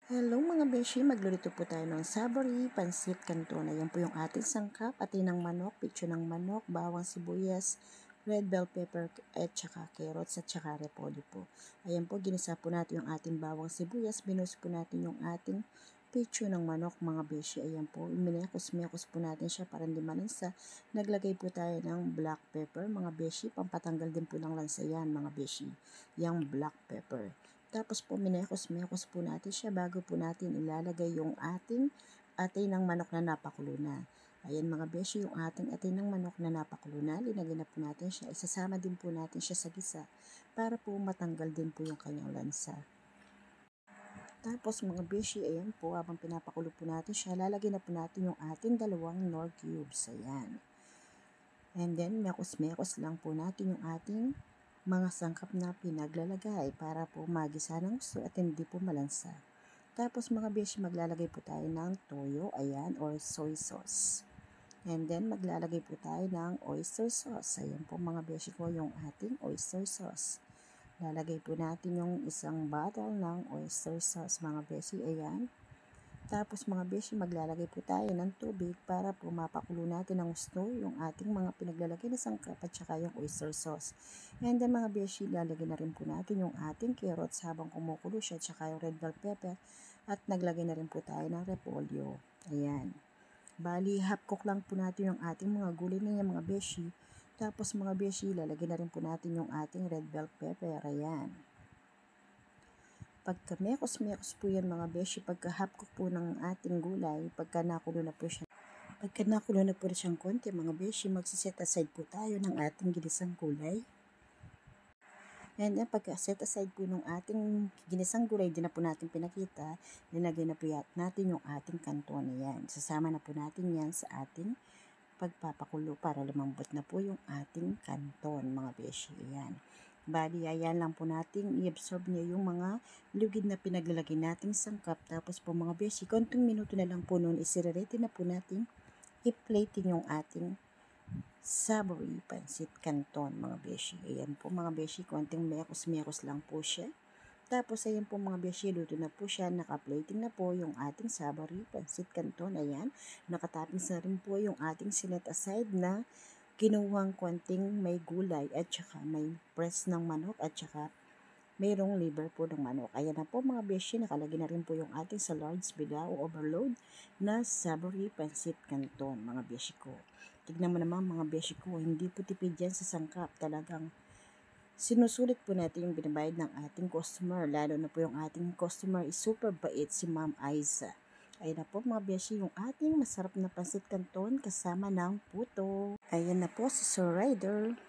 Hello mga beshi, magluluto po tayo ng savory pansit canton. Ayan po yung ating sangkap, atin ng manok, pitso ng manok, bawang sibuyas, red bell pepper, at saka carrots at saka repolyo po. Ayan po, ginisa po natin yung ating bawang sibuyas, binus po natin yung ating pitso ng manok mga beshi. Ayan po, minekos po natin siya para hindi malansa. Naglagay po tayo ng black pepper mga beshi, pampatanggal din po ng lansa yan mga beshi, yung black pepper. Tapos po minekos po natin siya bago po natin ilalagay yung ating atay ng manok na napakulo na. Ayan mga beshi, yung ating atay ng manok na napakulo na, linagay na po natin siya. Isasama din po natin siya sa gisa para po matanggal din po yung kanyang lansa. Tapos mga beshi, ayan po, habang pinapakulo po natin siya, lalagay na po natin yung ating dalawang Knorr cubes. Ayan. And then, mekos lang po natin yung ating mga sangkap na pinaglalagay para po magisa ng gusto at hindi po malansa. Tapos mga beshi, maglalagay po tayo ng toyo, ayan, or soy sauce. And then, maglalagay po tayo ng oyster sauce. Ayan po mga beshi ko, yung ating oyster sauce. Lalagay po natin yung isang bottle ng oyster sauce mga beshi, ayan. Tapos mga beshi, maglalagay po tayo ng tubig para po mapakulo natin ng gusto yung ating mga pinaglalagay na sangkap at saka yung oyster sauce. And then mga beshi, lalagay na rin po natin yung ating carrots habang kumukulo siya at saka yung red bell pepper at naglagay na rin po tayo ng repolyo. Ayan. Bali, half cook lang po natin yung ating mga gulay na yan mga beshi. Tapos mga beshi, lalagay na rin po natin yung ating red bell pepper. Ayan. Pagka mekos po yan mga beshi, pagka half cook po ng ating gulay, pagka nakulo na po siyang konti mga beshi, magsiset aside po tayo ng ating ginisang gulay. And then pagka set aside po ng ating ginisang gulay, din na po natin pinakita, nilagay na po natin yung ating canton. Ayan. Sasama na po natin yan sa ating pagpapakulo para lumambot na po yung ating canton mga beshi. Ayan. Bali, ayan lang po natin, i-absorb niya yung mga lugid na pinaglalagay nating sangkap. Tapos po mga beshi, konting minuto na lang po noon, isirerete na po natin i-plating yung ating savory pansit canton mga beshi. Ayan po mga beshi, konting mekos lang po siya. Tapos ayan po mga beshi, luto na po siya, naka-plating na po yung ating savory pansit canton. Ayan, nakatapis na rin po yung ating sinet aside na kinuhang konting may gulay at saka may breast ng manok at saka mayroong liver po ng manok. Ayan na po mga beshi, nakalagay na rin po yung ating sa large bilao overload na savory pansit canton mga beshi ko. Tignan mo naman mga beshi ko, hindi po tipid yan sa sangkap. Talagang sinusulit po natin yung binabayad ng ating customer. Lalo na po yung ating customer is super bait, si Ma'am Aiza. Ayan na po mga beshi, yung ating masarap na pansit canton kasama ng puto. Ayan na po si Sir Rider.